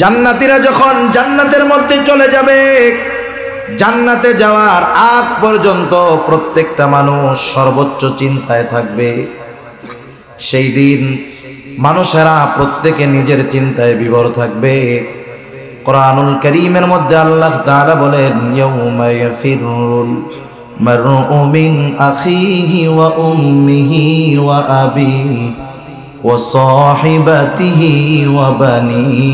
জান্নাতীরা যখন জান্নাতের মধ্যে চলে যাবে, জান্নাতে যাওয়ার আগ পর্যন্ত প্রত্যেকটা মানুষ সর্বোচ্চ চিন্তায় থাকবে। সেই দিন মানুষেরা প্রত্যেকে নিজের চিন্তায় বিভোর থাকবে। কোরআনুল কারীমের মধ্যে আল্লাহ তাআলা বলেন, ইয়াউমা ইয়াফিরুল মারউ মিন আখিহি ওয়া উম্মিহি ওয়া আবিহি ওয়া সাহিবাতিহি ওয়া বানিহি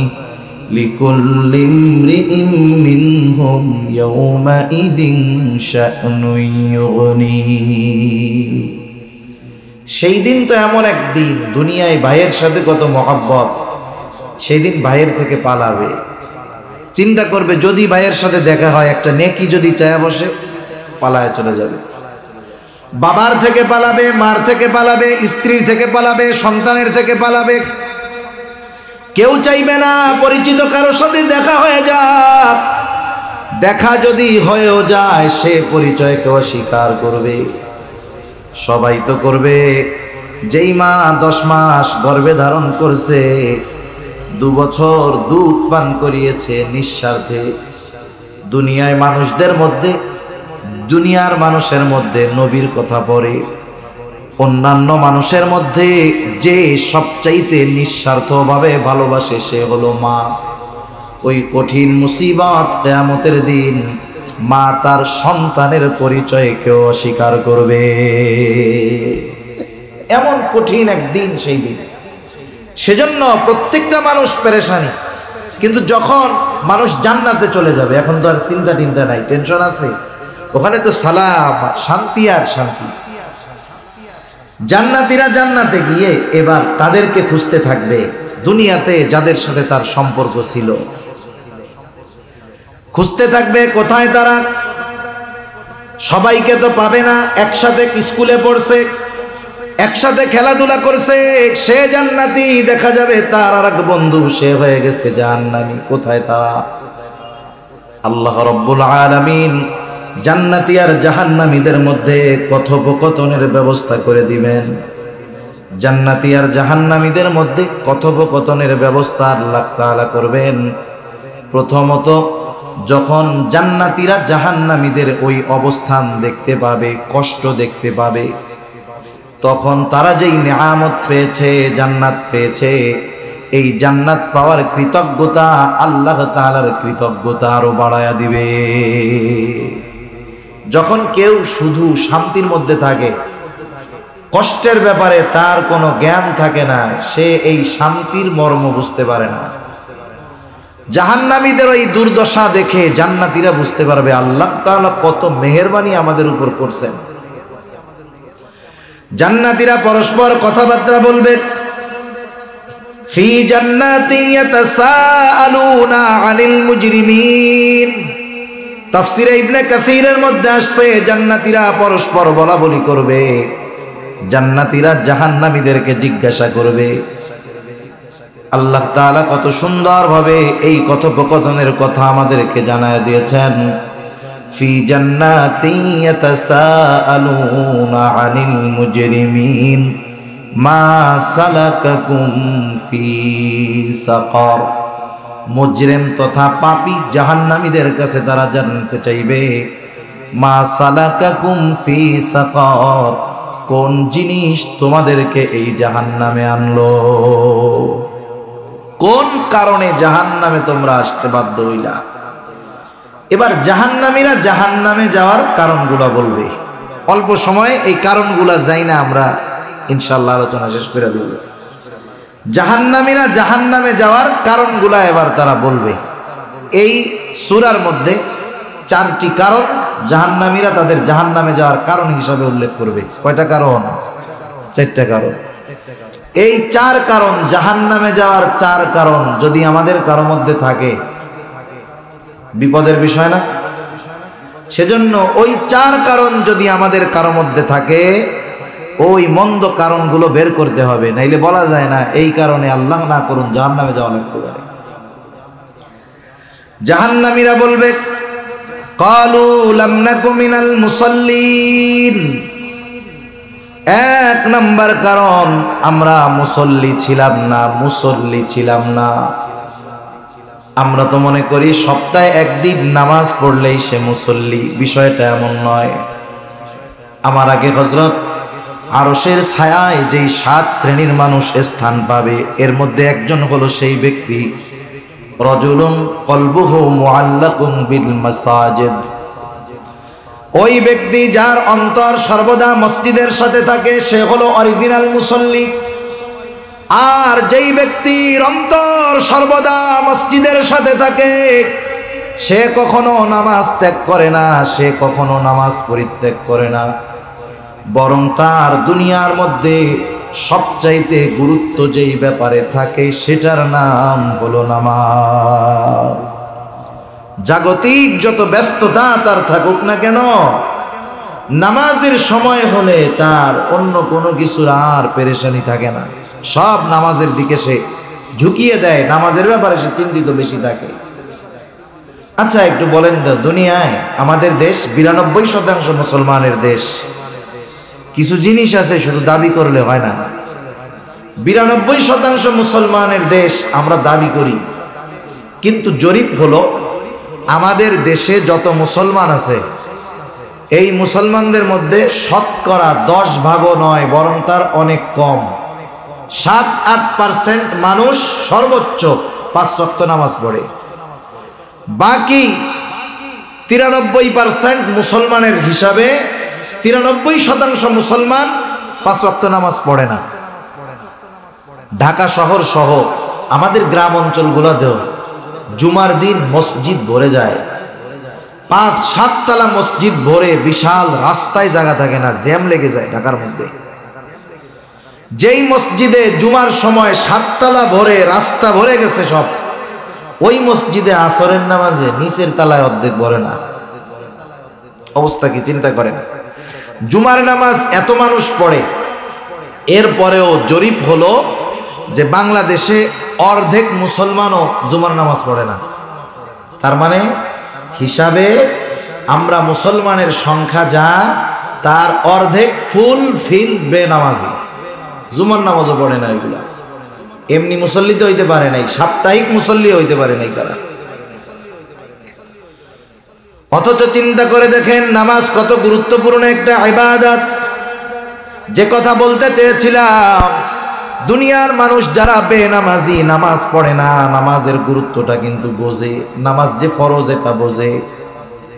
লিকুল্লি ইমরিইম মিনহুম ইয়াউমাইযিন শা'নুন ইউগনিহি। সেই দিন তো এমন একদিন, দুনিয়ায় ভাইয়ের সাথে কত মহব্বত, সেই দিন ভাইয়ের থেকে পালাবে। চিন্তা করবে যদি ভাইয়ের সাথে দেখা হয়, একটা নেকি যদি চায়া বসে, পালায় চলে যাবে। বাবার থেকে পালাবে, মার থেকে পালাবে, স্ত্রীর থেকে পালাবে, সন্তানের থেকে পালাবে। কেউ চাইবে না পরিচিত কারোর সাথে দেখা হয়ে যাক। দেখা যদি হয়েও যায়, সে পরিচয়কে অস্বীকার করবে। সবাই তো করবে। যেই মা 10 মাস গর্ভে ধারণ করছে, 2 বছর দুধ পান করিয়েছে নিঃস্বার্থে, দুনিয়ার মানুষের মধ্যে নবীর কথা পড়ে, অন্যান্য মানুষের মধ্যে যে সবচাইতে নিঃস্বার্থভাবে ভালোবাসে সে হলো মা। ওই কঠিন মুসিবত কিয়ামতের দিন মা তার সন্তানের পরিচয়কেও অস্বীকার করবে। এমন কঠিন একদিন সেই দিন। সেজন্য প্রত্যেকটা মানুষ পেরেশানি। কিন্তু যখন মানুষ জান্নাতে চলে যাবে, এখন তো আর চিন্তা টিন্তা নাই, টেনশন আছে, ওখানে তো সালাম, শান্তি আর শান্তি। জান্নাতীরা জান্নাতে গিয়ে এবার তাদেরকে খুঁজতে থাকবে, দুনিয়াতে যাদের সাথে তার সম্পর্ক ছিল, খুঁজতে থাকবে কোথায় তারা। সবাইকে তো পাবে না, একসাথে স্কুলে পড়ছে, একসাথে খেলাধুলা করছে, সে জান্নাতি, দেখা যাবে তার আর এক বন্ধু সে হয়ে গেছে জাহান্নামী। কোথায় তারা? আল্লাহ রাব্বুল আলামিন জান্নাতি আর জাহান্নামীদের মধ্যে কথোপকথনের ব্যবস্থা করে দিবেন। জান্নাতি আর জাহান্নামীদের মধ্যে কথোপকথনের ব্যবস্থা আল্লাহ তাআলা করবেন। প্রথমত, যখন জান্নাতীরা জাহান্নামীদের ওই অবস্থান দেখতে পাবে, কষ্ট দেখতে পাবে, তখন তারা যেই নিয়ামত পেয়েছে, জান্নাত পেয়েছে, এই জান্নাত পাওয়ার কৃতজ্ঞতা আল্লাহ তাআলার কৃতজ্ঞতা আরো বাড়ায়া দিবে। যখন কেউ শুধু শান্তির মধ্যে থাকে, কষ্টের ব্যাপারে তার কোনো জ্ঞান থাকে না, সে এই শান্তির মর্ম বুঝতে পারে না। জাহান্নামীদের ওই দুর্দশা দেখে জান্নাতীরা বুঝতে পারবে আল্লাহ তাআলা কত মেহেরবানি আমাদের উপর করছেন। জান্নাতীরা পরস্পর কথাবার্তা বলবে। ফি জান্নাতি ইয়াতাসাআলুনা আনিল মুজরিমিন। তাফসীরে ইবনে কাসীরের মধ্যে আসছে, জান্নাতীরা পরস্পর বলাবলি করবে, জান্নাতীরা জাহান্নামীদেরকে জিজ্ঞাসা করবে। আল্লাহ তাআলা কত সুন্দরভাবে এই কথোপকথনের কথা আমাদেরকে জানায় দিয়েছেন। ফি জান্নাতি ইয়াতাসাআলুনা আনিল মুজরিমিন মা সালাকাকুম ফি সাকার। মুজরিম তথা পাপী জাহান্নামীদের কাছে তারা জানতে চাইবে, মা সালাকাকুম ফি সাকার, কোন জিনিস তোমাদেরকে এই জাহান্নামে আনলো, কোন কারণে জাহান্নামে তোমরা আসতে বাধ্য হইলা। এবার জাহান্নামীরা জাহান্নামে যাওয়ার কারণগুলো বলবে। অল্প সময়ে এই কারণগুলো যাই না, আমরা ইনশাআল্লাহ আলোচনা শেষ করে দেব। জাহান্নামীরা জাহান্নামে যাওয়ার কারণগুলো এবার তারা বলবে। এই সূরার মধ্যে 4টি কারণ জাহান্নামীরা তাদের জাহান্নামে যাওয়ার কারণ হিসাবে উল্লেখ করবে। কয়টা কারণ? 4টা কারণ। এই 4 কারণ, জাহান্নামে যাওয়ার 4 কারণ যদি আমাদের কারো মধ্যে থাকে, বিপদের বিষয় না? সেজন্য ওই 4 কারণ যদি আমাদের কারো মধ্যে থাকে, ওই মন্দ কারণগুলো বের করতে হবে, নাইলে বলা যায় না এই কারণে আল্লাহ না করুন জাহান্নামে যাওয়া লাগতে পারে। জাহান্নামীরা বলবে, ক্বালু লাম নাকু মিনাল মুসাল্লিন। 1 নাম্বার কারণ, আমরা মুসল্লি ছিলাম না। আমরা তো মনে করি সপ্তাহে একদিন নামাজ পড়লেই সে মুসল্লি, বিষয়টা এমন নয়। আমার আগে হযরত আরশের ছায়ায় যেই 7 শ্রেণীর মানুষ স্থান পাবে, এর মধ্যে একজন হলো সেই ব্যক্তি রাজুলুন কলবুহু মুআল্লাকুন বিল মাসাজিদ। ওই ব্যক্তি যার অন্তর সর্বদা মসজিদের সাথে থাকে, সে হলো অরিজিনাল মুসল্লি। আর যেই ব্যক্তির অন্তর সর্বদা মসজিদের সাথে থাকে, সে কখনো নামাজ ত্যাগ করে না, সে কখনো নামাজ পরিত্যাগ করে না, বরং তার দুনিয়ার মধ্যে সবচাইতে গুরুত্ব যেই ব্যাপারে থাকে সেটার নাম হলো নামাজ। জাগতিক যত ব্যস্ততা তার থাকুক না কেন, নামাজের সময় হলে তার অন্য কোনো কিছুর আর পেরেশানি থাকে না, সব নামাজের দিকে সে ঝুঁকিয়ে দেয়, নামাজের ব্যাপারে সে চিন্তিত বেশি থাকে। আচ্ছা একটু বলেন তো, দুনিয়ায় আমাদের দেশ 92% মুসলমানের দেশ। কিছু জিনিস আছে শুধু দাবি করলে হয় না। 92% মুসলমানের দেশ, আমরা দাবি করি, কিন্তু জরিপ হলো আমাদের দেশে যত মুসলমান আছে, এই মুসলমানদের মধ্যে শতকরা 10 ভাগও নয়, বরং তার অনেক কম। 7-8% মানুষ সর্বোচ্চ 5 ওয়াক্ত নামাজ পড়ে। বাকি 93% মুসলমানের হিসাবে 93% মুসলমান 5 ওয়াক্ত নামাজ পড়ে না। ঢাকা শহর সহ আমাদের গ্রাম অঞ্চলগুলোতেও জুমার দিন মসজিদ ভরে যায়, 5-7 তলা মসজিদ ভরে, বিশাল রাস্তায় জায়গা থাকে না, জ্যাম লেগে যায় ঢাকার মধ্যে। যেই মসজিদে জুমার সময় 7 তলা ভরে, রাস্তা ভরে গেছে সব, ওই মসজিদে আসরের নামাজে নিচের তলায় অর্ধেক ভরে না। অবস্থা কি চিন্তা করেন। জুমার নামাজ এত মানুষ পড়ে, এরপরেও জরিপ হলো যে বাংলাদেশে অর্ধেক মুসলমানও জুমার নামাজ পড়ে না। তার মানে হিসাবে আমরা মুসলমানের সংখ্যা যা, তার অর্ধেক ফুল ফিল বেনামাজি, জুমার নামাজও পড়ে না। এগুলা এমনি মুসল্লি তো হইতে পারে নাই, সাপ্তাহিক মুসল্লি হইতে পারে নাই তারা। অথচ চিন্তা করে দেখেন নামাজ কত গুরুত্বপূর্ণ একটা ইবাদত। যে কথা বলতে চেয়েছিলাম, দুনিয়ার মানুষ যারা বেনামাজি, নামাজ পড়ে না, নামাজের গুরুত্বটা কিন্তু বোঝে, নামাজ যে ফরজ এটা বোঝে,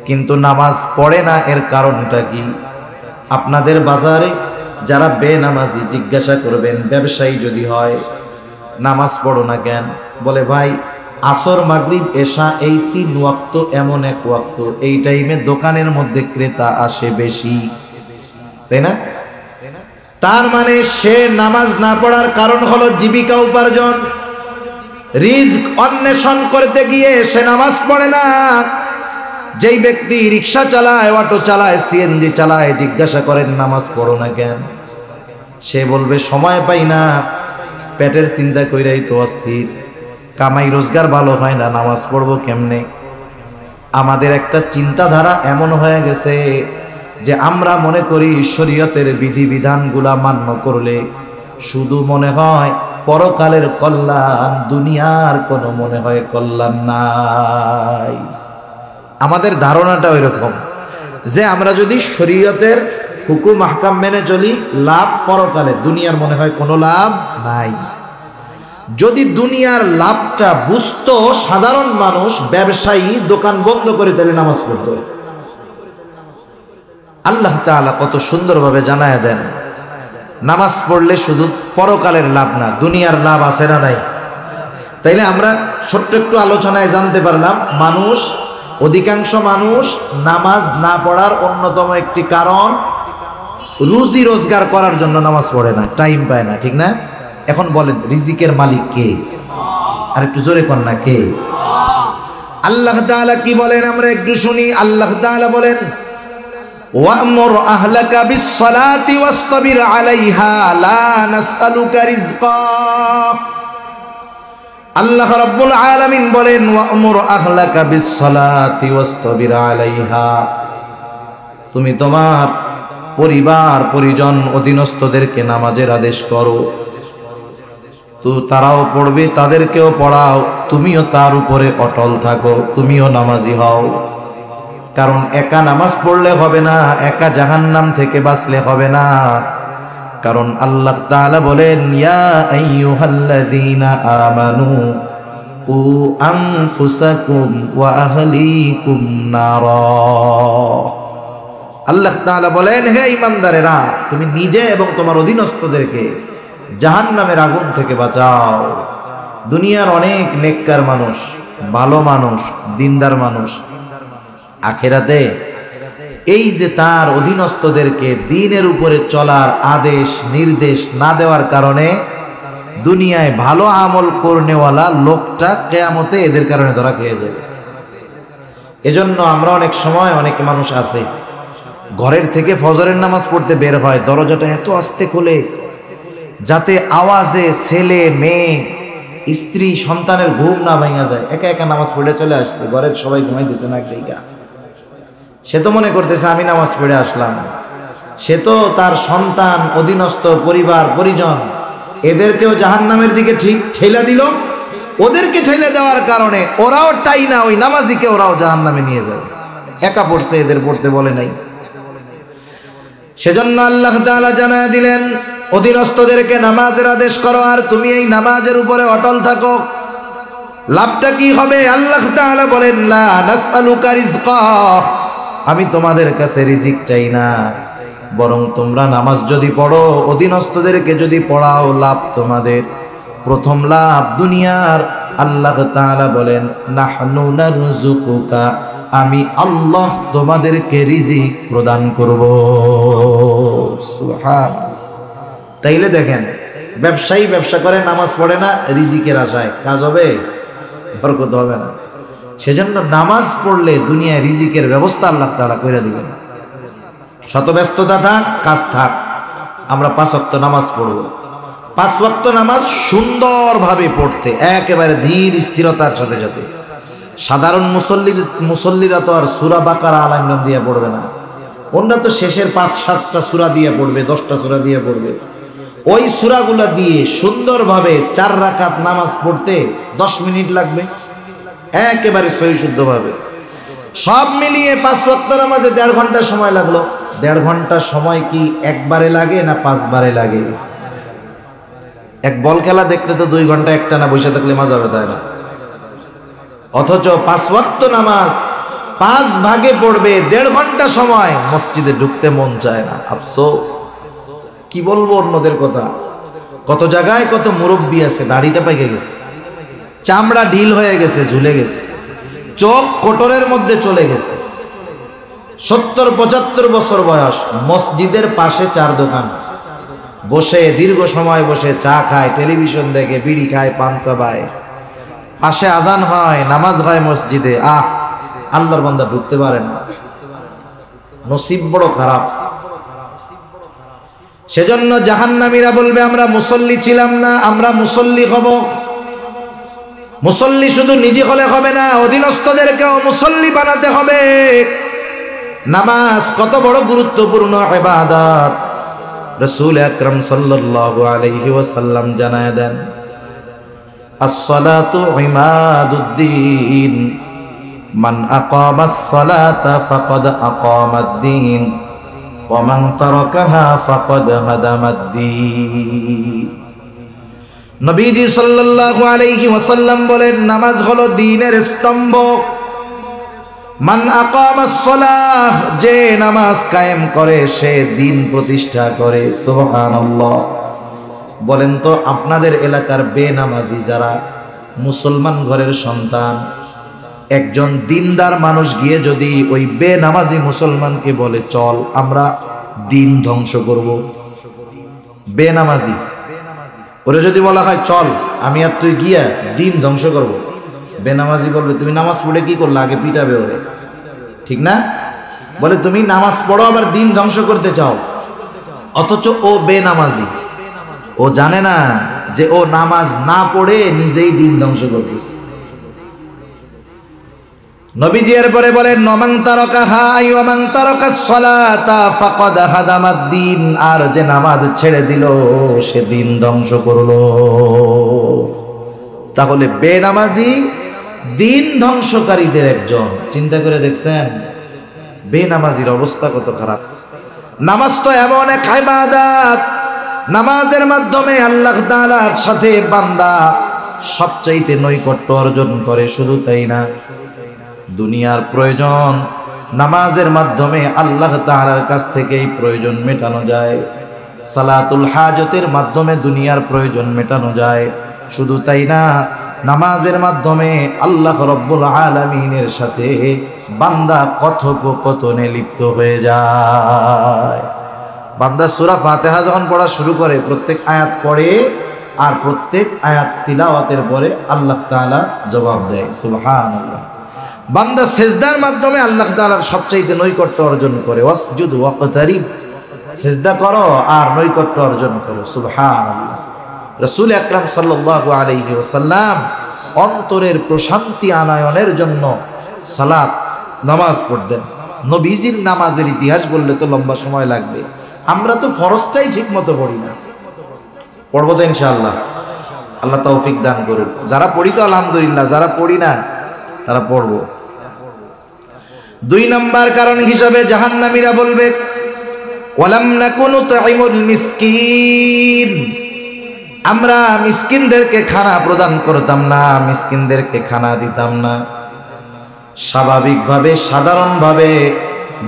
কিন্তু নামাজ পড়ে না। এর কারণটা কি? আপনাদের বাজারে যারা বেনামাজি, জিজ্ঞাসা করবেন, ব্যবসায়ী যদি হয়, নামাজ পড়ো না কেন? বলে ভাই আসর মাগরিব এশা এই 3 ওয়াক্ত এমন এক ওয়াক্ত, এই টাইমে দোকানের মধ্যে ক্রেতা আসে বেশি, তাই না? তার মানে সে নামাজ না পড়ার কারণ হলো জীবিকা উপার্জন, রিজক অন্বেষণ করতে গিয়ে সে নামাজ পড়ে না। যেই ব্যক্তি রিক্সা চালায়, অটো চালায়, সিএনজি চালায়, জিজ্ঞাসা করেন নামাজ পড়ো না কেন? সে বলবে সময় পাই না, পেটের চিন্তা কইরাই তো অস্থির, কামাই রোজগার ভালো হয় না, নামাজ পড়বো কেমনে? আমাদের একটা চিন্তাধারা এমন হয়ে গেছে যে আমরা মনে করি শরীয়তের বিধিবিধানগুলা মান্য করলে শুধু মনে হয় পরকালের কল্যাণ, দুনিয়ার কোনো মনে হয় কল্যাণ নাই। আমাদের ধারণাটা ওইরকম যে আমরা যদি শরীয়তের হুকুম আহকাম মেনে চলি, লাভ পরকালে, দুনিয়ার মনে হয় কোনো লাভ নাই। যদি দুনিয়ার লাভটা বুঝতো সাধারণ মানুষ, ব্যবসায়ী দোকান বন্ধ করে তাহলে নামাজ পড়তো। আল্লাহ তাআলা কত সুন্দরভাবে জানায় দেন, নামাজ পড়লে শুধু পরকালের লাভ না, দুনিয়ার লাভ আছে না নাই? তাইলে আমরা ছোট্ট একটু আলোচনায় জানতে পারলাম, মানুষ, অধিকাংশ মানুষ নামাজ না পড়ার অন্যতম একটি কারণ রুজি রোজগার করার জন্য নামাজ পড়ে না, টাইম পায় না, ঠিক না? এখন বলেন রিজিকের মালিক কে? আর একটু জোরে কর না, কে? আল্লাহ তাআলা কি বলেন আমরা একটু শুনি। আল্লাহ তাআলা বলেন, ওয়া'মুর আহলাকা বিস-সালাতি ওয়াসতাবির আলাইহা লা নাসআলুকা রিজকা। আল্লাহ রাব্বুল আলামিন বলেন, ওয়া'মুর আহলাকা বিস-সালাতি ওয়াসতাবির আলাইহা, তুমি তোমার পরিবার পরিজন অধীনস্থদেরকে নামাজের আদেশ করো, তো তারাও পড়বে, তাদেরকেও পড়াও, তুমিও তার উপরে অটল থাকো, তুমিও নামাজি হও। কারণ একা নামাজ পড়লে হবে না, একা জাহান্নাম থেকে বাঁচলে হবে না। কারণ আল্লাহ তাআলা বলেন, ইয়া আইয়ুহাল্লাযীনা আমানু কু আনফুসাকুম ওয়া আহলিকুম নারা। আল্লাহ তাআলা বলেন, হে ঈমানদারেরা, তুমি নিজে এবং তোমার অধীনস্থদেরকে জাহান্নামের আগুন থেকে বাঁচাও। দুনিয়ার অনেক নেককার মানুষ, ভালো মানুষ, দিনদার মানুষ, আখিরাতে এই যে তার অধীনস্থদেরকে দ্বীনের উপরে চলার আদেশ নির্দেশ না দেওয়ার কারণে দুনিয়ায় ভালো আমল করনেওয়ালা লোকটা কিয়ামতে এদের কারণে ধরা খেয়ে যাবে। এজন্য আমরা অনেক সময় অনেক মানুষ আছে ঘরের থেকে ফজরের নামাজ পড়তে বের হয়, দরজাটা এত আস্তে খোলে যাতে আওয়াজে ছেলে মেয়ে স্ত্রী সন্তানের ঘুম না ভাঙা যায়। একা একা নামাজ পড়ে চলে আসছে, ঘরের সবাই ঘুমাইতেছে না, সেইটা সে তো মনে করতেছে আমি নামাজ পড়ে আসলাম। সে তো তার সন্তান, অধীনস্থ পরিবার পরিজন এদেরকেও জাহান্নামের দিকে ঠিক ঠেলা দিল। ওদেরকে ঠেলে দেওয়ার কারণে ওরাও টাই না, ওই নামাজিকে ওরাও জাহান্নামে নিয়ে যাবে। একা পড়ছে, এদের পড়তে বলে নাই। সেজন্য আল্লাহ তাআলা জানায় দিলেন, অধীনস্থদেরকে নামাজের আদেশ করো আর তুমি এই নামাজের উপরে অটল থাকো। লাভটা কি হবে? আল্লাহ তাআলা বলেন, লা নাসআলুকা রিজকা, আমি তোমাদের কাছে রিজিক চাই না, বরং তোমরা নামাজ যদি পড়ো, অধীনস্থদেরকে যদি পড়াও, লাভ তোমাদের। প্রথম লাভ দুনিয়ার। আল্লাহ তাআলা বলেন, নাহনু নারযুকুকা, আমি আল্লাহ তোমাদেরকে রিজিক প্রদান করব। সুবহানাল্লাহ। তাইলে দেখেন, ব্যবসায়ী ব্যবসা করে, নামাজ পড়ে না, রিজিকের আশায় কাজ হবে? বরকত হবে না। সেজন্য নামাজ পড়লে দুনিয়ায় রিজিকের ব্যবস্থা আল্লাহ তাআলা করে দিবেন। শত ব্যস্ততা থাক, কাজ থাক, আমরা 5 ওয়াক্ত নামাজ পড়ব। 5 ওয়াক্ত নামাজ সুন্দরভাবে পড়তে, একেবারে ধীর স্থিরতার সাথে সাথে। সাধারণ মুসল্লিরা তো আর সূরা বাকারা, আল ইমরান দিয়ে পড়বে না, ওনারা তো শেষের 5-7টা সূরা দিয়ে পড়বে, 10টা সূরা দিয়ে পড়বে। ওই সূরাগুলা দিয়ে সুন্দরভাবে 4 রাকাত নামাজ পড়তে 10 মিনিট লাগবে, একেবারে সহি শুদ্ধভাবে। সব মিলিয়ে 5 ওয়াক্ত নামাজে 1.5 ঘন্টা সময় লাগলো। 1.5 ঘন্টা সময় কি একবারে লাগে না 5 বারে লাগে? এক বল খেলা দেখতে তো 2 ঘন্টা একটানা বসে থাকলে মজা হবে, তাই না? অথচ 5 ওয়াক্ত নামাজ 5 ভাগে পড়বে, 1.5 ঘন্টা সময়, মসজিদে ঢুকতে মন চায় না। আফসোস, কি বলবো অন্যদের কথা। কত জায়গায় কত মুরব্বী আছে, দাড়িটা পাইকে গেছে, চামড়া ঢিল হয়ে গেছে, ঝুলে গেছে, চোখ কোটরের মধ্যে চলে গেছে, 70-75 বছর বয়স, মসজিদের পাশে 4 দোকান, বসে দীর্ঘ সময় বসে চা খায়, টেলিভিশন দেখে, বিড়ি খায়, পান চাবায়, পাশে আজান হয়, নামাজ হয় মসজিদে। আল্লাহর বান্দা ঢুকতে পারে না। নসিব বড় খারাপ। সেজন্য জাহান্নামীরা বলবে, আমরা মুসল্লি ছিলাম না, আমরা মুসল্লি হব। মুসল্লি শুধু নিজে হলে হবে না, অধীনস্থদেরকেও মুসল্লি বানাতে হবে। নামাজ কত বড় গুরুত্বপূর্ণ ইবাদত, রাসূল আকরাম সাল্লাল্লাহু আলাইহি ওয়াসাল্লাম জানায় দেন, আস-সালাতু ইমাদুদ্দিন, মান আকামাস সালাতা ফাকাদ আকামাদ-দ্বীন ওয়া মান তারাকাহা ফাকাদ হাদামাদ-দ্বীন। নবীজি সাল্লাল্লাহু আলাইহি ওয়াসাল্লাম বলেন, নামাজ হলো দ্বীনের স্তম্ভ। মান আকামাস সালাহ, যে নামাজ কায়েম করে সে দ্বীন প্রতিষ্ঠা করে। সুবহানাল্লাহ। বলেন তো, আপনাদের এলাকার বেনামাজি যারা মুসলমান ঘরের সন্তান, একজন দিনদার মানুষ গিয়ে যদি ওই বেনামাজি মুসলমানকে বলে, চল আমরা দিন ধ্বংস করব, বেনামাজি, ওরে যদি বলা হয় চল আমি আর তুই গিয়া দিন ধ্বংস করব, বেনামাজি বলবে তুমি নামাজ পড়ে কি করলে, আগে পিটাবে ওরে, ঠিক না? বলে তুমি নামাজ পড়ো আবার দিন ধ্বংস করতে চাও। অথচ ও বেনামাজি, ও জানে না যে ও নামাজ না পড়ে নিজেই দিন ধ্বংস করতেছে। নবীজি এরপরে বলেন নমান তারাকাহা আইয়ামান তারাকাস সালাতা ফাকাদ হাদামাদ-দ্বীন, আর যে নামাজ ছেড়ে দিল সে দিন ধ্বংস করলো। তাহলে বেনামাজি দিন ধ্বংসকারীদের একজন। চিন্তা করে দেখছেন বেনামাজির অবস্থা কত খারাপ। নামাজ তো এমন এক ইবাদত, নামাজের মাধ্যমে আল্লাহ তাআলার সাথে বান্দা সবচাইতে নৈকট্য অর্জন করে। শুধু তাই না, দুনিয়ার প্রয়োজন নামাজের মাধ্যমে আল্লাহ তাআলার কাছ থেকেই প্রয়োজন মেটানো যায়। সালাতুল হাজতের মাধ্যমে দুনিয়ার প্রয়োজন মেটানো যায়। শুধু তাই না, নামাজের মাধ্যমে আল্লাহ রব্বুল আলামিনের সাথে বান্দা কথোপকথনে লিপ্ত হয়ে যায়। বান্দা সূরা ফাতিহা যখন পড়া শুরু করে, প্রত্যেক আয়াত পড়ে আর প্রত্যেক আয়াত তিলাওয়াতের পরে আল্লাহ তাআলা জবাব দেয়, সুবহানাল্লাহ। বান্দা সেজদার মাধ্যমে আল্লাহ তাআলার সবচাইতে নৈকট্য অর্জন করে। ওয়াসজুদ ওয়াকতারিব, সেজদা করো আর নৈকট্য অর্জন করো, সুবহানাল্লাহ। রাসূল আকরাম সাল্লাল্লাহু আলাইহি ওয়াসাল্লাম অন্তরের প্রশান্তি আনয়নের জন্য সালাত নামাজ পড়তেন। নবীজির নামাজের ইতিহাস বললে তো লম্বা সময় লাগবে। আমরা তো ফরজটাই ঠিক মতো পড়ি না। পড়বো তো ইনশাআল্লাহ, আল্লাহ তৌফিক দান করুন। যারা পড়ি তো আলহামদুলিল্লাহ, যারা পড়ি না তারা পড়বো। 2 নাম্বার কারণ হিসাবে জাহান্নামীরা বলবে ওয়ালাম নাকুনু তুইমুল মিসকিন, আমরা মিসকিনদেরকে খানা প্রদান করতাম না, মিসকিনদেরকে খানা দিতাম না। স্বাভাবিকভাবে সাধারণভাবে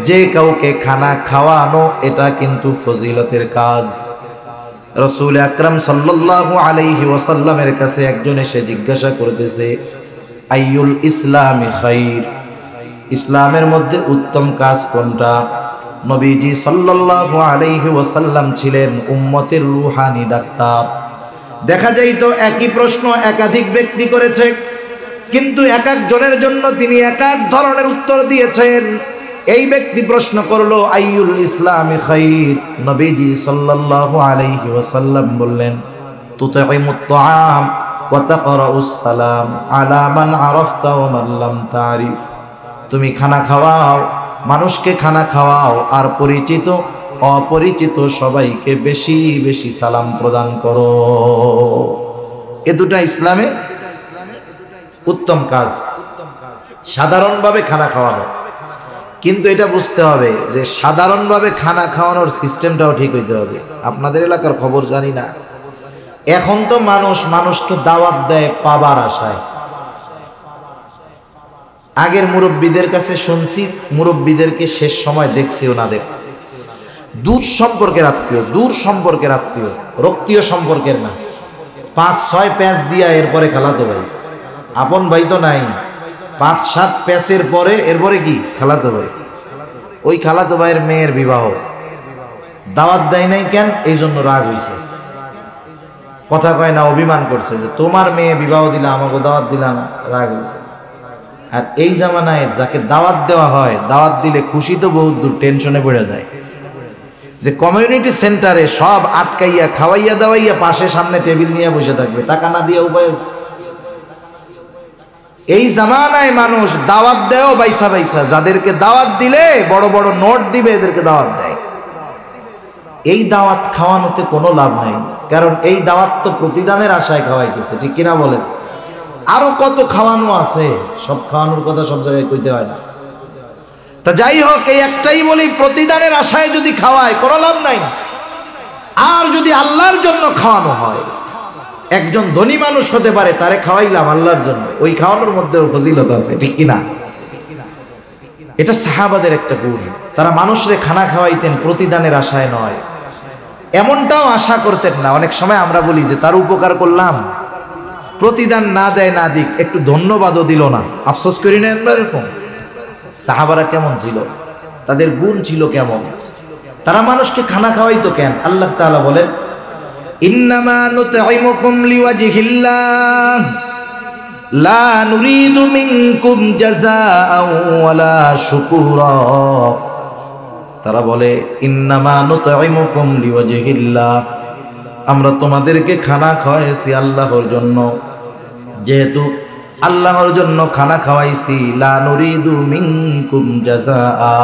যে কাউকে খানা খাওয়ানো এটা কিন্তু ফজিলতের কাজ। রাসূল আকরাম সাল্লাল্লাহু আলাইহি ওয়াসাল্লামের কাছে একজন এসে জিজ্ঞাসা করতেছে আইয়ুল ইসলামি খাইর, ইসলামের মধ্যে উত্তম কাজ কোনটা? নবীজি সাল্লাল্লাহু আলাইহি ওয়াসাল্লাম ছিলেন উম্মতের রূহানি ডাক্তার। দেখা যায় তো একই প্রশ্ন একাধিক ব্যক্তি করেছে, কিন্তু এক একজনের জন্য তিনি এক এক ধরনের উত্তর দিয়েছেন। এই ব্যক্তি প্রশ্ন করলো আইয়ুল ইসলামি খাইর, নবীজি সাল্লাল্লাহু আলাইহি ওয়াসাল্লাম বললেন তুতঈমুত তাআম ওয়া তাকরাউস সালাম আলা মান আরাফতা ওয়া মান লাম তারিফ, তুমি খানা খাওয়াও, মানুষকে খানা খাওয়াও, আর পরিচিত অপরিচিত সবাইকে বেশি বেশি সালাম প্রদান করো। এ দুটা ইসলামে উত্তম কাজ, সাধারণভাবে খানা খাওয়ানো। কিন্তু এটা বুঝতে হবে যে সাধারণভাবে খানা খাওয়ানোর সিস্টেমটাও ঠিক হইতে হবে। আপনাদের এলাকার খবর জানি না, এখন তো মানুষকে দাওয়াত দেয় পাবার আশায়। আগের মুরব্বীদের কাছে শুনছি, মুরব্বীদেরকে শেষ সময় দেখছি ওনাদের দূর সম্পর্কের আত্মীয়, দূর সম্পর্কের আত্মীয়, রক্তীয় সম্পর্কের না। 5-6 প্যাঁচ দিয়া এরপরে খালাতো ভাই, আপন ভাই তো নাই। 5-7 প্যাঁচের পরে এরপরে কি খালাতো ভাই। ওই খালাতো ভাইয়ের মেয়ের বিবাহ, দাওয়াত দেয় নাই কেন? এই জন্য রাগ হইছে, কথা কয় না, অভিমান করছে যে তোমার মেয়ে বিবাহ দিলা আমাকে দাওয়াত দিলা না, রাগ হইছে। আর এই জামানায় যাকে দাওয়াত দেওয়া হয়, দাওয়াত দিলে খুশি তো বহুত দূর, টেনশনে পড়ে যায় যে কমিউনিটি সেন্টারে সব আটকাইয়া খাওয়াইয়া দাওয়াইয়া পাশে সামনে টেবিল নিয়ে বসে থাকবে, টাকা না দিয়ে উপায় আছে। এই জামানায় মানুষ দাওয়াত দেও বাইসা বাইসা, যাদেরকে দাওয়াত দিলে বড় বড় নোট দিবে এদেরকে দাওয়াত দেয়। এই দাওয়াত খাওয়ানোতে কোনো লাভ নাই, কারণ এই দাওয়াত তো প্রতিদানের আশায় খাওয়াইতেছে, ঠিক কিনা বলেন? আরো কত খাওয়ানো আছে, সব খাওয়ানোর কথা সব জায়গায় কইতে হয় না। তা যাই হোক, এই একটাই বলি, প্রতিদানের আশায় যদি খাওয়ায় কোনো লাভ নাই। আর যদি আল্লাহর জন্য খাওয়ানো হয়, একজন ধনী মানুষ হতে পারে, তারে খাওয়াইলাম আল্লাহর জন্য, ওই খাওয়ানোর মধ্যেও ফজিলত আছে, ঠিক কিনা? এটা সাহাবাদের একটা গুণ, তারা মানুষরে খানা খাওয়াইতেন প্রতিদানের আশায় নয়। এমনটাও আশা করতেন না। অনেক সময় আমরা বলি যে তার উপকার করলাম, প্রতিদান না দেয় না দিক, একটু ধন্যবাদও দিল না, আফসোস করি না আমরা এরকম? সাহাবারা কেমন ছিল, তাদের গুণ ছিল কেমন? তারা মানুষকে খানা খাওয়াইতো কেন? আল্লাহ তাআলা বলেন ইন্নামা নুতঈমুকুম লিওয়াজহিল্লাহ লা নুরিদু মিনকুম জাযাআন ওয়ালা শুকুরা। তারা বলে ইন্নামা নুতঈমুকুম লিওয়াজহিল্লাহ, আমরা তোমাদেরকে খানা খাওয়াইছি আল্লাহর জন্য। যেহেতু আল্লাহর জন্য খানা খাওয়াইছি, লা নুরিদু মিনকুম জাযাআ,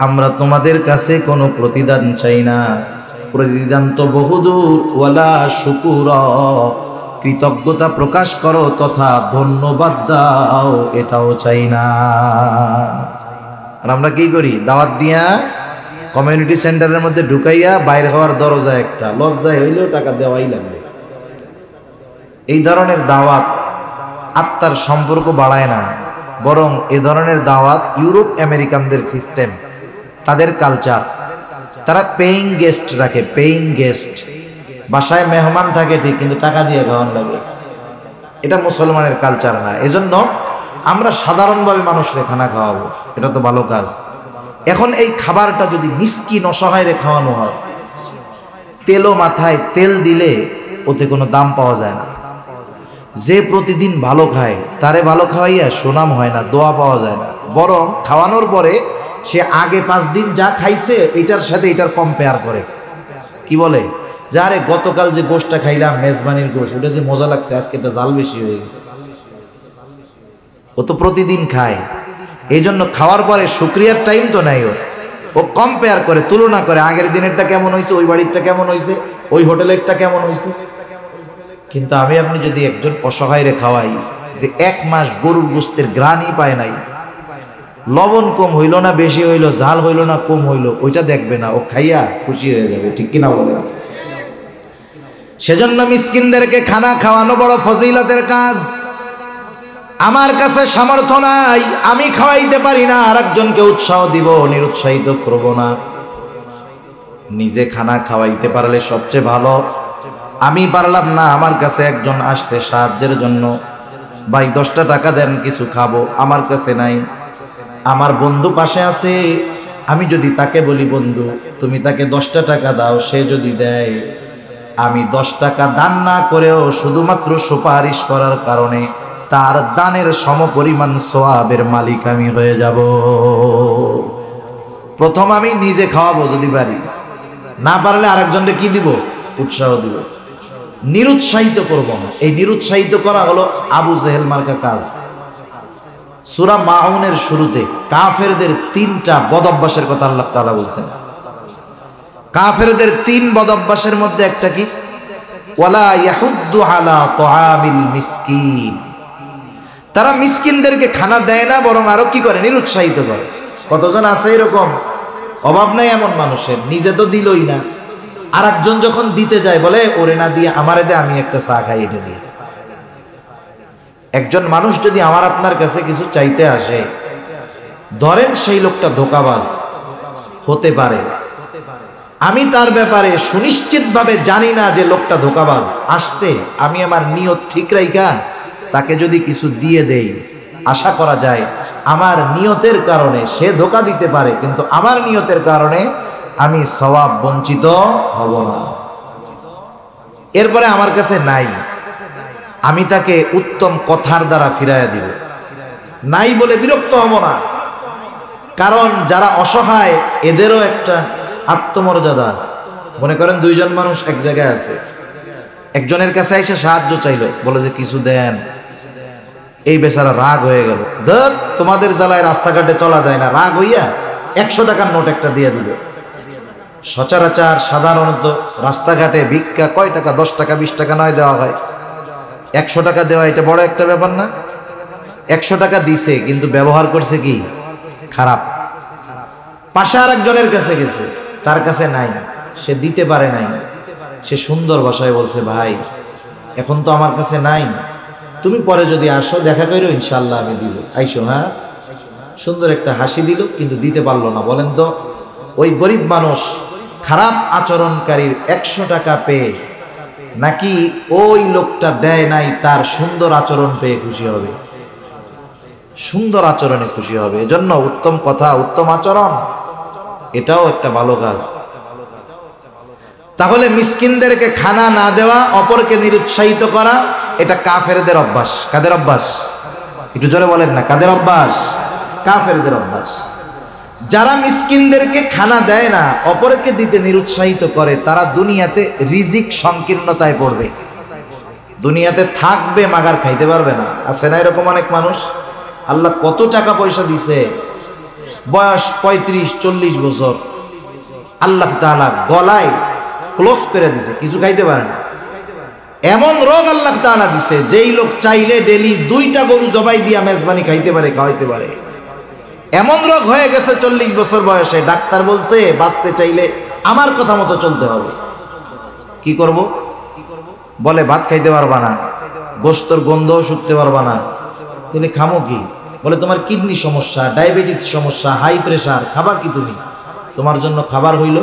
আমরা তোমাদের কাছে কোনো প্রতিদান চাই না। প্রতিদান তো বহুদূর, ওয়ালা শুকুরা, কৃতজ্ঞতা প্রকাশ করো তথা ধন্যবাদ দাও, এটাও চাই না। আর আমরা কি করি? দাওয়াত দিয়া কমিউনিটি সেন্টারের মধ্যে ঢুকাইয়া বাইরে হওয়ার দরজা একটা, লজ্জায় হইলেও টাকা দেওয়াই লাগবে। এই ধরনের দাওয়াত আত্মার সম্পর্ক বাড়ায় না, বরং এ ধরনের দাওয়াত ইউরোপ আমেরিকানদের সিস্টেম, তাদের কালচার। তারা পেইং গেস্ট রাখে, পেইং গেস্ট। বাসায় মেহমান থাকে ঠিক, কিন্তু টাকা দিয়ে খাওয়ান লাগে। এটা মুসলমানের কালচার না। এজন্য আমরা সাধারণভাবে মানুষরে খানা খাওয়াবো, এটা তো ভালো কাজ। এখন এই খাবারটা যদি মিসকিন অসহায় রে খাওয়ানো হয়, তেলও মাথায় তেল দিলে ওতে কোনো দাম পাওয়া যায় না। যে প্রতিদিন ভালো খায় তারে ভালো খাওয়াইয়া সুনাম হয় না, দোয়া পাওয়া যায় না। বরং খাওয়ানোর পরে সে আগে 5 দিন যা খাইছে এটার সাথে এটার কম্পেয়ার করে, কি বলে যে আরে গতকাল যে গোশটা খাইলাম মেজবানির গোশ, ওটা যে মজা লাগছে, আজকে এটা জাল বেশি হয়ে গেছে। ও তো প্রতিদিন খায়, এই জন্য খাওয়ার পরে শুকরিয়ার টাইম তো নাই। ও কম্পেয়ার করে, তুলনা করে, আগের দিনেরটা কেমন হয়েছে, ওই বাড়িরটা কেমন হয়েছে, ওই হোটেলেরটা কেমন হয়েছে। কিন্তু আমি আপনি যদি একজন অসহায়রে খাওয়াই যে 1 মাস গরুর গোশতের গ্রানই পায় নাই, লবণ কম হইল না বেশি হইল, ঝাল হইল না কম হইল, ওইটা দেখবে না, ও খাইয়া খুশি হয়ে যাবে, ঠিক কিনা বলেন? সেজন্য মিসকিনদেরকে খানা খাওয়ানো বড় ফজিলতের কাজ। আমার কাছে সামর্থ্য নাই, আমি খাওয়াইতে পারি না, আর একজনকে উৎসাহ দিব, নিরুৎসাহিত করব না। নিজে খানা খাওয়াইতে পারলে সবচেয়ে ভালো। আমি পারলাম না, আমার কাছে একজন আসছে সাহায্যের জন্য, ভাই 10টা টাকা দেন কিছু খাবো, আমার কাছে নাই। আমার বন্ধু পাশে আছে, আমি যদি তাকে বলি বন্ধু তুমি তাকে 10টা টাকা দাও, সে যদি দেয়, আমি 10 টাকা দান না করেও শুধুমাত্র সুপারিশ করার কারণে তার দানের সমপরিমাণ সওয়াবের মালিক আমি হয়ে যাব। প্রথম আমি নিজে খাওয়াবো যদি পারি, না পারলে আরেকজনকে কি দিব? উৎসাহ দিব, নিরুৎসাহিত করব না। এই নিরুৎসাহিত করা হলো আবু জেহেল মার্কা কাজ। সূরা মাউনের শুরুতে কাফেরদের 3টা বদঅভ্যাসের কথা আল্লাহ তাআলা বলছেন। কাফেরদের 3 বদঅভ্যাসের মধ্যে একটা কি? ওয়ালা ইয়াহুদ্দু আলা তুআমিল মিসকিন, তারা মিসকিনদেরকে খানা দেয় না, বরং আরো কি করে? নিরুৎসাহিত করে। কতজন আছে এরকম? অভাব নাই এমন মানুষের, নিজে তো দিলই না, আর একজন যখন দিতে যায় বলে ওরে না দিয়ে আমারে দে, আমি একটা চা খাই, এটা দিয়ে। একজন মানুষ যদি আমার আপনার কাছে কিছু চাইতে আসে, ধরেন সেই লোকটা ধোঁকাবাজ হতে পারে, আমি তার ব্যাপারে সুনিশ্চিতভাবে জানি না যে লোকটা ধোঁকাবাজ আসছে, আমি আমার নিয়ত ঠিক রাইখা তাকে যদি কিছু দিয়ে দেই, আশা করা যায় আমার নিয়তের কারণে সে ধোঁকা দিতে পারে, কিন্তু আমার নিয়তের কারণে আমি সওয়াব বঞ্চিত হব না। এরপরে আমার কাছে নাই, আমি তাকে উত্তম কথার দ্বারা ফিরাইয়া দিব, নাই বলে বিরক্ত হব না। কারণ যারা অসহায় এদেরও একটা আত্মমর্যাদা আছে। মনে করেন 2 জন মানুষ এক জায়গায় আছে, একজনের কাছে এসে সাহায্য চাইলো, বলে যে কিছু দেন, এই বেচারা রাগ হয়ে গেল, ধর তোমাদের জ্বালায় রাস্তাঘাটে চলা যায় না, রাগ হইয়া 100 টাকার নোট একটা দিয়ে দিল। সচরাচর সাধারণত রাস্তাঘাটে ভিক্ষা কয় টাকা? 10 টাকা 20 টাকা নয় দেওয়া হয়, 100 টাকা দেওয়া এটা বড় একটা ব্যাপার না? 100 টাকা দিছে, কিন্তু ব্যবহার করছে কি? খারাপ। পাশে আর একজনের কাছে গেছে, তার কাছে নাই, সে দিতে পারে নাই, সে সুন্দর ভাষায় বলছে ভাই এখন তো আমার কাছে নাই, তুমি পরে যদি আসো দেখা করো ইনশাল্লাহ আমি দিব, আইসো। হ্যাঁ, সুন্দর একটা হাসি দিল, কিন্তু দিতে পারলো না। বলেন তো ওই গরিব মানুষ খারাপ আচরণকারীর 100 টাকা পেয়ে নাকি ওই লোকটা দেয় নাই তার সুন্দর আচরণ পেয়ে খুশি হবে? সুন্দর আচরণে খুশি হবে। এজন্য উত্তম কথা, উত্তম আচরণ এটাও একটা ভালো কাজ। তাহলে মিসকিনদেরকে খানা না দেওয়া, অপরকে নিরুৎসাহিত করা, এটা কাফেরদের অভ্যাস। কাদের অভ্যাস? একটু জোরে বলেন না, কাদের অভ্যাস? কাফেরদের অভ্যাস। যারা মিসকিনদেরকে খানা দেয় না, অপরকে দিতে নিরুৎসাহিত করে, তারা দুনিয়াতে রিজিক সংকীর্ণতায় পড়বে। দুনিয়াতে থাকবে মাগার খাইতে পারবে না। আছে না এরকম অনেক মানুষ? আল্লাহ কত টাকা পয়সা দিছে, বয়স 35-40 বছর, আল্লাহ তাআলা গলায় ক্লোজ করে দিছে, কিছু খাইতে পারে না। এমন রোগ আল্লাহ তাআলা দিছে, যেই লোক চাইলে ডেলি 2টা গরু জবাই দিয়া মেজবানি খাইতে পারে, খাওয়াইতে পারে। এমন রোগ হয়ে গেছে 40 বছর বয়সে, ডাক্তার বলছে বাঁচতে চাইলে আমার কথা মতো চলতে হবে। কি করব? বলে ভাত খাইতে পারবা না, গোশতর গন্ধও শুকতে পারবা না, তাহলে খামো কি? বলে তোমার কিডনি সমস্যা, ডায়াবেটিস সমস্যা, হাই প্রেসার, খাবা কি তুমি? তোমার জন্য খাবার হইল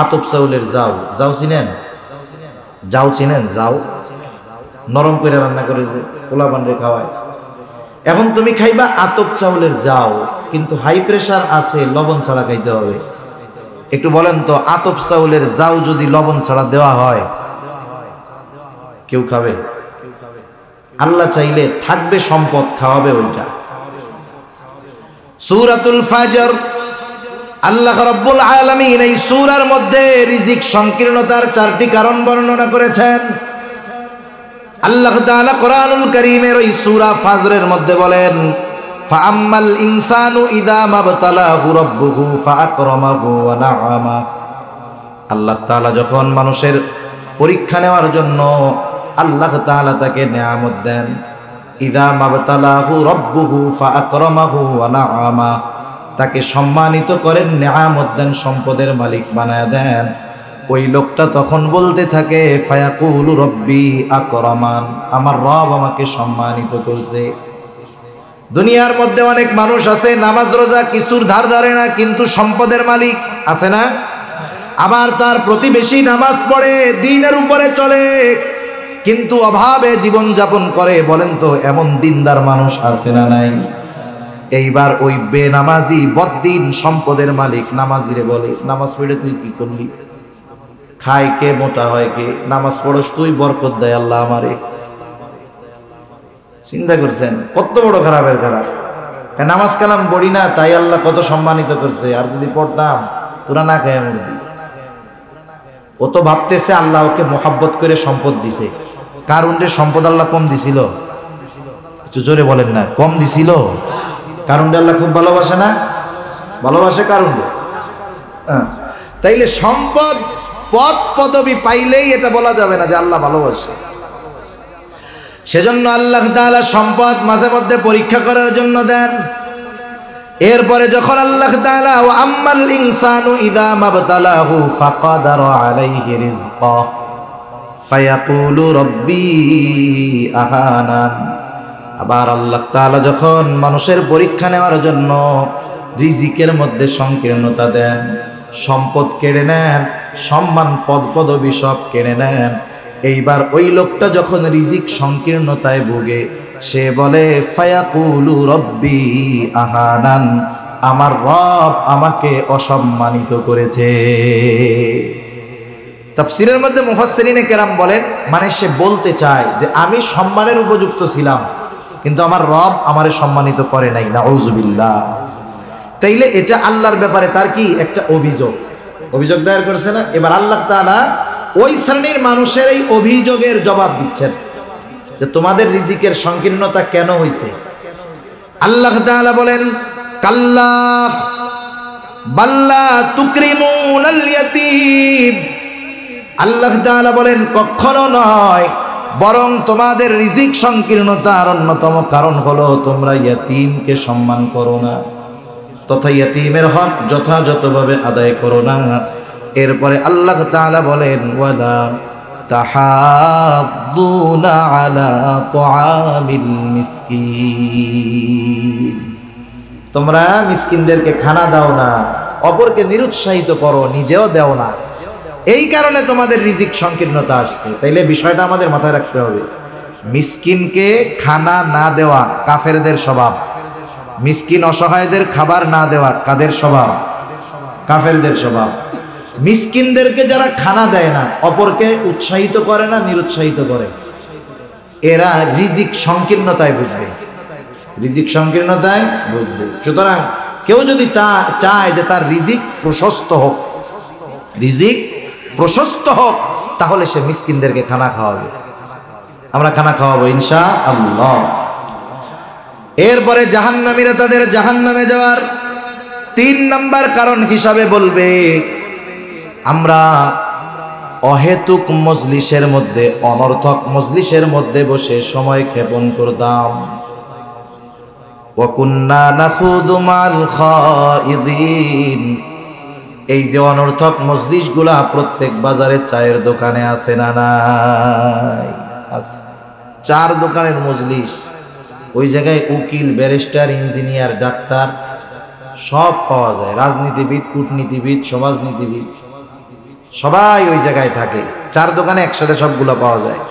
আতপ চাউলের জাউ। জাউ চিনেন? জাউ চিনেন? জাউ নরম করে রান্না করে যে পোলা বান্ডে খাওয়ায়। এখন তুমি খাইবা আতপ চাউলের জাউ, কিন্তু হাই প্রেসার আছে, লবণ ছাড়া খাইতে হবে। একটু বলেন তো, আতপ চাউলের জাউ যদি লবণ ছাড়া দেওয়া হয় কেউ খাবে? আল্লাহ চাইলে থাকবে সম্পদ, খাওয়াবে ওইটা। সূরাতুল ফাজর, আল্লাহ রাব্বুল আলামিন এই সূরার মধ্যে রিজিক সংকীর্ণতার 4টি কারণ বর্ণনা করেছেন। আল্লাহ তাআলা কোরআনুল কারীমের ওই সূরা ফাজরের মধ্যে বলেন, ফাআম্মাল ইনসানু ইযা মাবতালাহু রাব্বুহু ফাআকরামাহু ওয়া না'আমা। আল্লাহ তাআলা যখন মানুষের পরীক্ষা নেওয়ার জন্য আল্লাহ তাআলা তাকে নিয়ামত দেন, ইযা মাবতালাহু রাব্বুহু ফাআকরামাহু ওয়া না'আমা, তাকে সম্মানিত করেন, নিয়ামত দেন, সম্পদের মালিক বানায় দেন। ওই লোকটা তখন বলতে থাকে, ফায়াকুলু রব্বি আকরামান, আমার রব আমাকে সম্মানিত করছে। দুনিয়ার মধ্যে অনেক মানুষ আছে, নামাজ রোজা কিছুর ধার ধারে না, কিন্তু সম্পদের মালিক আছে না? আবার তার প্রতিবেশী নামাজ পড়ে, দ্বীনের উপরে চলে, কিন্তু অভাবে জীবন যাপন করে। বলেন তো, এমন দিনদার মানুষ আছে না নাই? এইবার ওই বেনামাজি বদ্দিন সম্পদের মালিক নামাজিরে বলে, নামাজ পড়ে তুই কি করলি? খায় কে, মোটা হয় কে? নামাজ পড়স তুই, বরকত দেয় আল্লাহ আমারে। চিন্তা করছেন কত বড় খারাপের খারাপ? নামাজ কালাম পড়ি না, তাই আল্লাহ কত সম্মানিত করছে, আর যদি পড়তাম পুরা না খায় মুরগি। ও তো ভাবতেছে আল্লাহ ওকে মোহাব্বত করে সম্পদ দিছে। কারুনের সম্পদ আল্লাহ কম দিছিল? একটু জোরে বলেন না, কম দিছিল? কারুনটা আল্লাহ খুব ভালোবাসে না? ভালোবাসে কারুন। তাইলে সম্পদ, পদ পদবি পাইলেই এটা বলা যাবে না যে আল্লাহ ভালোবাসে। সেজন্য আল্লাহ তাআলা সম্পদ মাঝে মধ্যে পরীক্ষা করার জন্য দেন। এরপরে যখন আল্লাহ তাআলা ওয়া আম্মাল ইনসানু ইযা মাবতালাহু ফাকাদারা আলাইহি রিজকাহ ফায়াকুলু রব্বি আহানান, আবার আল্লাহ তাআলা যখন মানুষের পরীক্ষা নেওয়ার জন্য রিজিকের মধ্যে সংকীর্ণতা দেন, সম্পদ কেড়ে নেন, সম্মান পদ পদবি সব কেড়ে নেন, এইবার ওই লোকটা যখন রিজিক সংকীর্ণতায় ভোগে, সে বলে ফায়াকুলু রব্বি আহানান, আমার রব আমাকে অসম্মানিত করেছে। তাফসীরের মধ্যে মুফাসসিরিনে কেরাম বলেন, মানে সে বলতে চায় যে আমি সম্মানের উপযুক্ত ছিলাম, কিন্তু আমার রব আমারে সম্মানিত করে নাই। নাউযুবিল্লাহ। তাইলে এটা আল্লাহর ব্যাপারে তার কি একটা অভিযোগ দায়ের করেছে না? এবার আল্লাহ তাআলা ওই শ্রেণীর মানুষের এই অভিযোগের জবাব দিচ্ছেন যে তোমাদের রিজিকের সংকীর্ণতা কেন হয়েছে। আল্লাহ তাআলা বলেন, কাল্লা বাল্লা তুকরিমুনাল ইয়াতীম। আল্লাহ তাআলা বলেন, কখনো নয়, বরং তোমাদের রিজিক সংকীর্ণতার অন্যতম কারণ হলো তোমরা ইয়াতীমকে সম্মান করো না, তথা ইয়াতীমের হক যথাযথভাবে আদায় করো না। এরপরে আল্লাহ তাআলা বলেন, ওয়ালা তাহাদ্দুনা আলা তুআমিল মিসকিন, তোমরা মিসকিনদেরকে খানা দাও না, অপরকে নিরুৎসাহিত করো, নিজেও দেও না। এই কারণে তোমাদের রিজিক সংকীর্ণতা আসছে। তাইলে বিষয়টা আমাদের মাথায় রাখতে হবে, মিসকিনকে খানা না দেওয়া কাফেরদের স্বভাব, মিসকিন অসহায়দের খাবার না দেওয়া কাদের স্বভাব? কাফেরদের স্বভাব। মিসকিনদেরকে যারা খানা দেয় না, অপরকে উৎসাহিত করে না, নিরুৎসাহিত করে, এরা রিজিক সংকীর্ণতায় বুঝবে, রিজিক সংকীর্ণতায় বুঝবে। সুতরাং কেউ যদি চায় যে তার রিজিক প্রশস্ত হোক, রিজিক প্রশস্ত হোক, তাহলে সে মিসকিনদেরকে খানা খাওয়াবে। আমরা খানা খাওয়াবো ইনশাআল্লাহ। এরপরে জাহান্নামীরা তাদের জাহান্নামে যাওয়ার 3 নাম্বার কারণ হিসাবে বলবে, আমরা অহেতুক মজলিসের মধ্যে, অনর্থক মজলিসের মধ্যে বসে সময় ক্ষেপণ করতাম। ওয়া কুন্না নাখুদু মাল খাইদিন। এই যে অনর্থক মজলিসগুলা প্রত্যেক বাজারে চায়ের দোকানে আছে না নাই? আছে। চার দোকানের মজলিস, ওই জায়গায় উকিল, ব্যারিস্টার, ইঞ্জিনিয়ার, ডাক্তার সব পাওয়া যায়। রাজনীতিবিদ, কূটনীতিবিদ, সমাজনীতিবিদ সবাই ওই জায়গায় থাকে। চার দোকানে একসাথে সবগুলো পাওয়া যায়।